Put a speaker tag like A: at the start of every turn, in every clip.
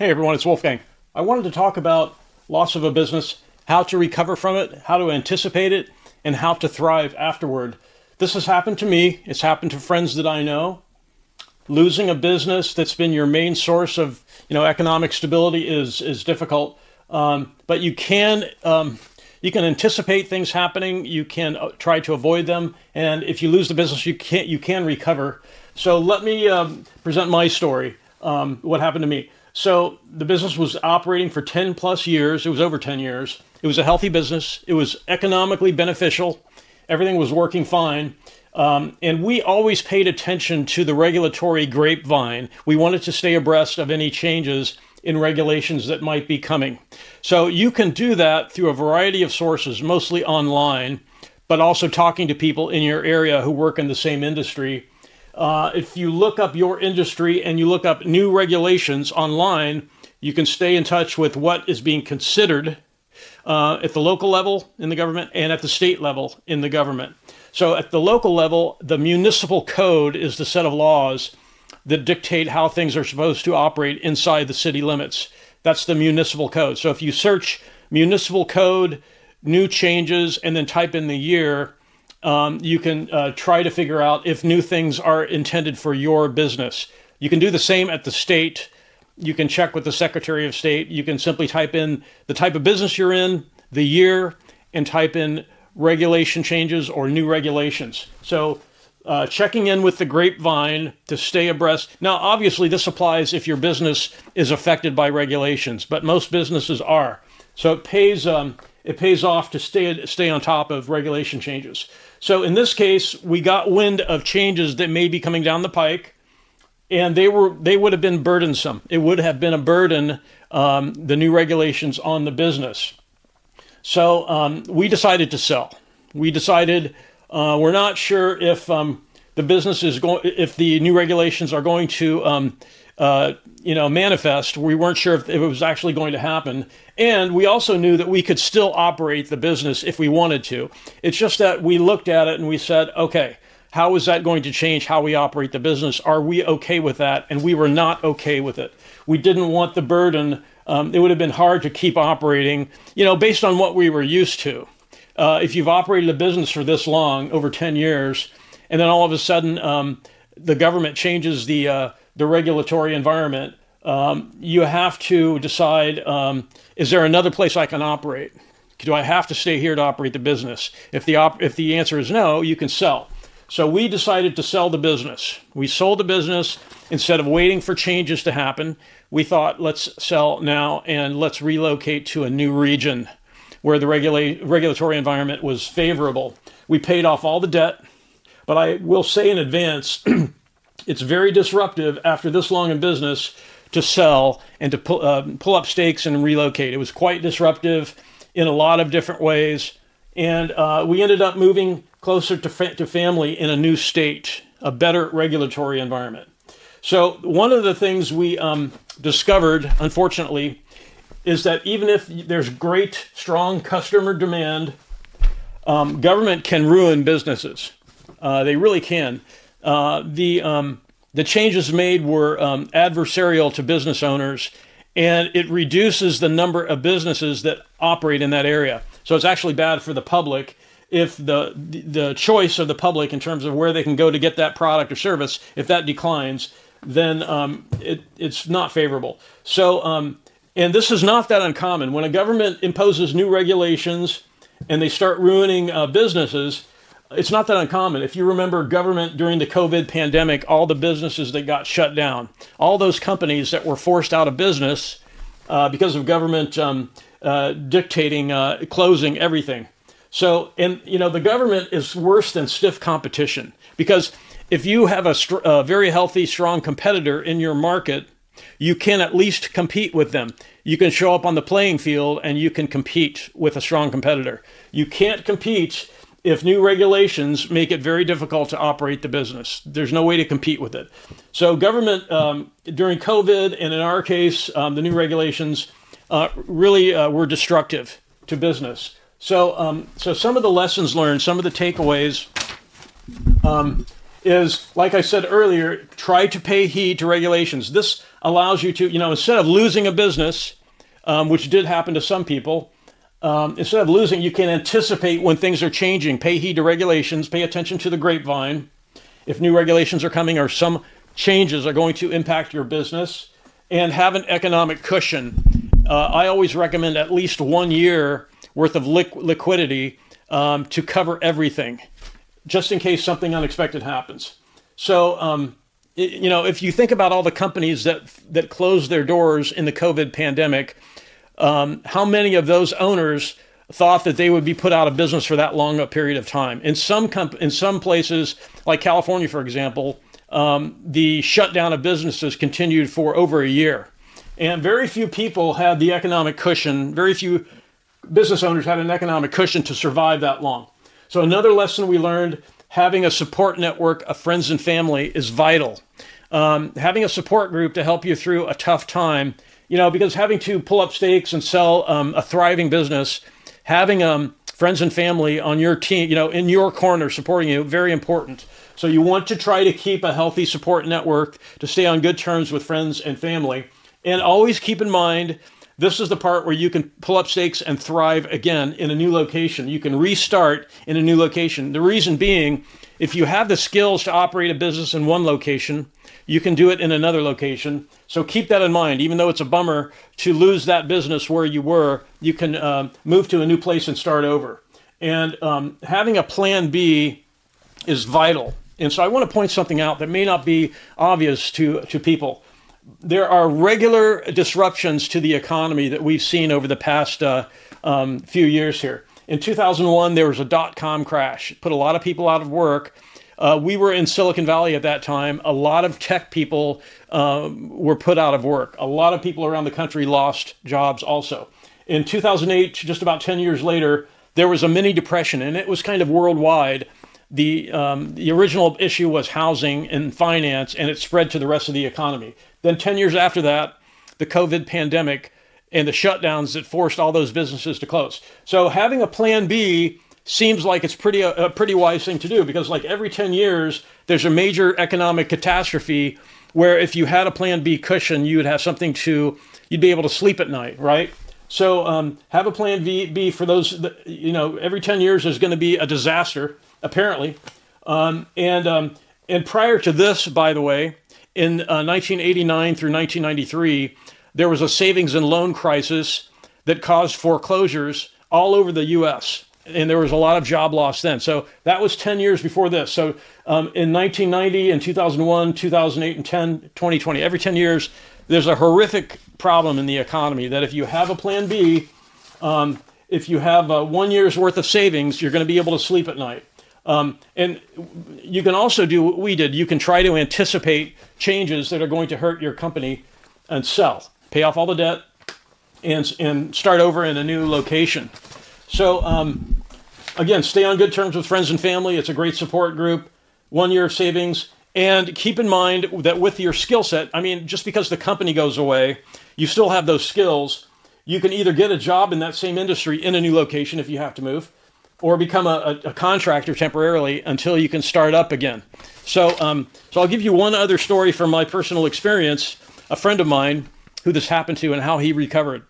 A: Hey everyone, it's Wolfgang. I wanted to talk about loss of a business, how to recover from it, how to anticipate it, and how to thrive afterward. This has happened to me. It's happened to friends that I know. Losing a business that's been your main source of, economic stability is difficult. But you can anticipate things happening. You can try to avoid them, and if you lose the business, you can recover. So let me present my story. What happened to me? So the business was operating for 10 plus years. It was over 10 years. It was a healthy business. It was economically beneficial. Everything was working fine. And we always paid attention to the regulatory grapevine. We wanted to stay abreast of any changes in regulations that might be coming. So you can do that through a variety of sources, mostly online, but also talking to people in your area who work in the same industry. If you look up your industry and you look up new regulations online, you can stay in touch with what is being considered at the local level in the government and at the state level in the government. So at the local level, the municipal code is the set of laws that dictate how things are supposed to operate inside the city limits. That's the municipal code. So if you search municipal code, new changes, and then type in the year, you can try to figure out if new things are intended for your business. You can do the same at the state. You can check with the Secretary of State. You can simply type in the type of business you're in, the year, and type in regulation changes or new regulations. So checking in with the grapevine to stay abreast. Now, obviously, this applies if your business is affected by regulations, but most businesses are. So it pays off to stay on top of regulation changes. So in this case, we got wind of changes that may be coming down the pike, and they would have been burdensome. It would have been a burden, the new regulations on the business. So we decided to sell. We decided we're not sure if the business if the new regulations are going to manifest. We weren't sure if it was actually going to happen. And we also knew that we could still operate the business if we wanted to. It's just that we looked at it and we said, okay, how is that going to change how we operate the business? Are we okay with that? And we were not okay with it. We didn't want the burden. It would have been hard to keep operating, based on what we were used to. If you've operated a business for this long, over 10 years, and then all of a sudden the government changes the regulatory environment, you have to decide, is there another place I can operate? Do I have to stay here to operate the business? If the answer is no, you can sell. So we decided to sell the business. We sold the business instead of waiting for changes to happen. We thought, let's sell now and let's relocate to a new region where the regulatory environment was favorable. We paid off all the debt, but I will say in advance, it's very disruptive after this long in business to sell and to pull up stakes and relocate. It was quite disruptive in a lot of different ways. And we ended up moving closer to family in a new state, a better regulatory environment. So one of the things we discovered, unfortunately, is that even if there's great, strong customer demand, government can ruin businesses. They really can. The changes made were adversarial to business owners, and it reduces the number of businesses that operate in that area. So it's actually bad for the public if the choice of the public in terms of where they can go to get that product or service, if that declines, then it's not favorable. So, and this is not that uncommon. When a government imposes new regulations and they start ruining businesses, it's not that uncommon. If you remember government during the COVID pandemic, all the businesses that got shut down, all those companies that were forced out of business because of government dictating, closing everything. So, and the government is worse than stiff competition, because if you have a very healthy, strong competitor in your market, you can at least compete with them. You can show up on the playing field and you can compete with a strong competitor. You can't compete if new regulations make it very difficult to operate the business. There's no way to compete with it. So government, during COVID, and in our case, the new regulations really were destructive to business. So some of the lessons learned, some of the takeaways is, like I said earlier, try to pay heed to regulations. This allows you to, instead of losing a business, which did happen to some people, instead of losing, you can anticipate when things are changing. Pay heed to regulations, pay attention to the grapevine. If new regulations are coming or some changes are going to impact your business, and have an economic cushion. I always recommend at least 1 year worth of liquidity to cover everything, just in case something unexpected happens. So, if you think about all the companies that closed their doors in the COVID pandemic, how many of those owners thought that they would be put out of business for that long a period of time? In some places, like California, for example, the shutdown of businesses continued for over a year. And very few people had the economic cushion, very few business owners had an economic cushion to survive that long. So another lesson we learned, having a support network of friends and family is vital. Having a support group to help you through a tough time, because having to pull up stakes and sell a thriving business, having friends and family on your team, in your corner supporting you, very important. So you want to try to keep a healthy support network to stay on good terms with friends and family. And always keep in mind, this is the part where you can pull up stakes and thrive again in a new location. You can restart in a new location. The reason being, if you have the skills to operate a business in one location, you can do it in another location. So keep that in mind. Even though it's a bummer to lose that business where you were, you can move to a new place and start over. And having a plan B is vital. And so I want to point something out that may not be obvious to people. There are regular disruptions to the economy that we've seen over the past few years here. In 2001, there was a dot-com crash. It put a lot of people out of work. We were in Silicon Valley at that time. A lot of tech people were put out of work. A lot of people around the country lost jobs also. In 2008, just about 10 years later, there was a mini depression, and it was kind of worldwide. The original issue was housing and finance, and it spread to the rest of the economy. Then 10 years after that, the COVID pandemic and the shutdowns that forced all those businesses to close. So having a plan B seems like it's a pretty wise thing to do, because like every 10 years, there's a major economic catastrophe where if you had a plan B cushion, you would have something you'd be able to sleep at night, right? So have a plan B for those, every 10 years there's going to be a disaster, apparently. And prior to this, by the way, in 1989 through 1993, there was a savings and loan crisis that caused foreclosures all over the U.S., and there was a lot of job loss then. So that was 10 years before this. So in 1990 and 2001, 2008 and 2020, every 10 years, there's a horrific problem in the economy that if you have a plan B, if you have 1 year's worth of savings, you're going to be able to sleep at night. And you can also do what we did. You can try to anticipate changes that are going to hurt your company and sell, pay off all the debt, and start over in a new location. So again, stay on good terms with friends and family. It's a great support group. 1 year of savings. And keep in mind that with your skill set, just because the company goes away, you still have those skills. You can either get a job in that same industry in a new location if you have to move, or become a contractor temporarily until you can start up again. So I'll give you one other story from my personal experience. A friend of mine who this happened to and how he recovered.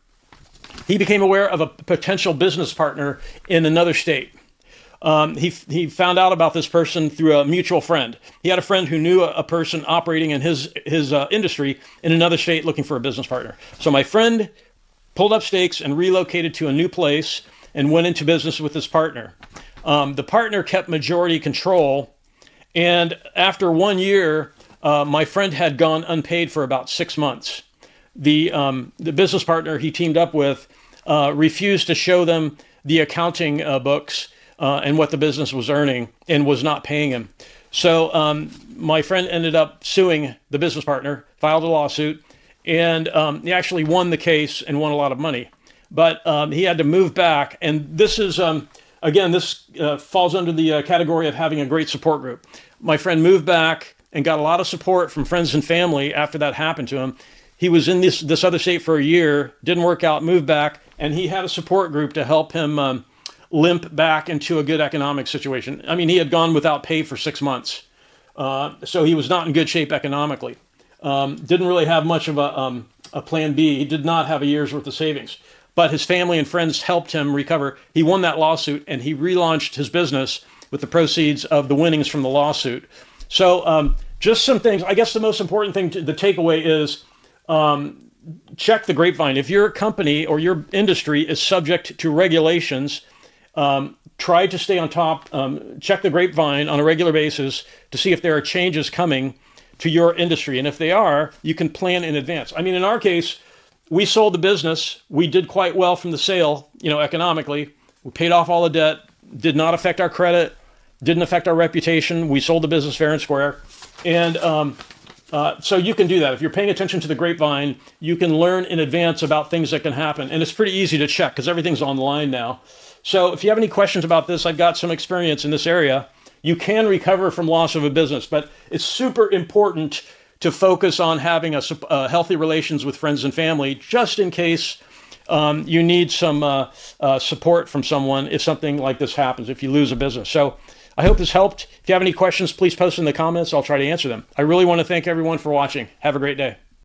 A: He became aware of a potential business partner in another state. He found out about this person through a mutual friend. He had a friend who knew a person operating in his industry in another state looking for a business partner. So my friend pulled up stakes and relocated to a new place and went into business with his partner. The partner kept majority control, and after 1 year, my friend had gone unpaid for about 6 months. The business partner he teamed up with refused to show them the accounting books and what the business was earning, and was not paying him. So my friend ended up suing the business partner, filed a lawsuit, and he actually won the case and won a lot of money. But he had to move back. And this is, again, this falls under the category of having a great support group. My friend moved back and got a lot of support from friends and family after that happened to him. He was in this other state for a year, didn't work out, moved back, and he had a support group to help him limp back into a good economic situation. He had gone without pay for 6 months. So he was not in good shape economically. Didn't really have much of a plan B. He did not have a year's worth of savings. But his family and friends helped him recover. He won that lawsuit, and he relaunched his business with the proceeds of the winnings from the lawsuit. So just some things. I guess the most important thing, the takeaway is check the grapevine. If your company or your industry is subject to regulations, try to stay on top. Check the grapevine on a regular basis to see if there are changes coming to your industry. And if they are, you can plan in advance. I mean, in our case, we sold the business. We did quite well from the sale, economically. We paid off all the debt, did not affect our credit, didn't affect our reputation. We sold the business fair and square. And so you can do that. If you're paying attention to the grapevine, you can learn in advance about things that can happen. And it's pretty easy to check because everything's online now. So if you have any questions about this, I've got some experience in this area. You can recover from loss of a business, but it's super important to focus on having a healthy relations with friends and family, just in case you need some support from someone if something like this happens, if you lose a business. So I hope this helped. If you have any questions, please post in the comments. I'll try to answer them. I really want to thank everyone for watching. Have a great day.